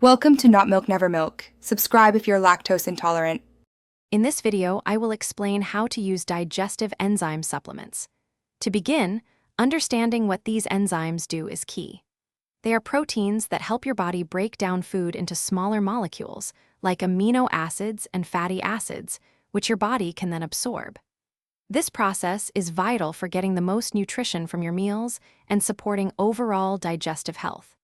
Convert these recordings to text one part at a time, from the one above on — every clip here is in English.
Welcome to Not Milk Never Milk. Subscribe if you're lactose intolerant. In this video, I will explain how to use digestive enzyme supplements. To begin, understanding what these enzymes do is key. They are proteins that help your body break down food into smaller molecules, like amino acids and fatty acids, which your body can then absorb. This process is vital for getting the most nutrition from your meals and supporting overall digestive health.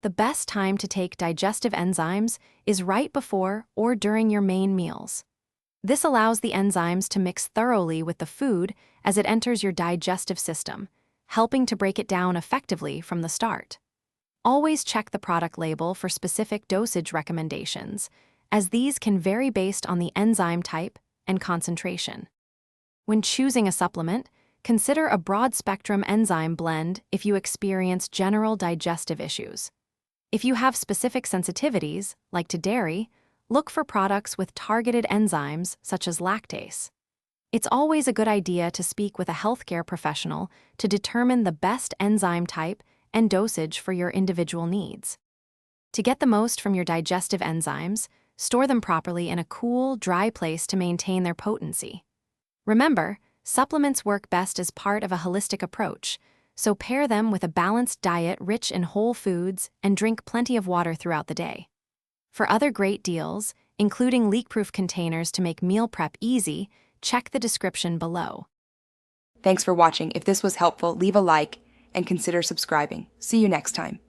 The best time to take digestive enzymes is right before or during your main meals. This allows the enzymes to mix thoroughly with the food as it enters your digestive system, helping to break it down effectively from the start. Always check the product label for specific dosage recommendations, as these can vary based on the enzyme type and concentration. When choosing a supplement, consider a broad-spectrum enzyme blend if you experience general digestive issues. If you have specific sensitivities, like to dairy, look for products with targeted enzymes such as lactase. It's always a good idea to speak with a healthcare professional to determine the best enzyme type and dosage for your individual needs. To get the most from your digestive enzymes, store them properly in a cool, dry place to maintain their potency. Remember, supplements work best as part of a holistic approach, so pair them with a balanced diet rich in whole foods and drink plenty of water throughout the day. For other great deals, including leak-proof containers to make meal prep easy, check the description below. Thanks for watching. If this was helpful, leave a like and consider subscribing. See you next time.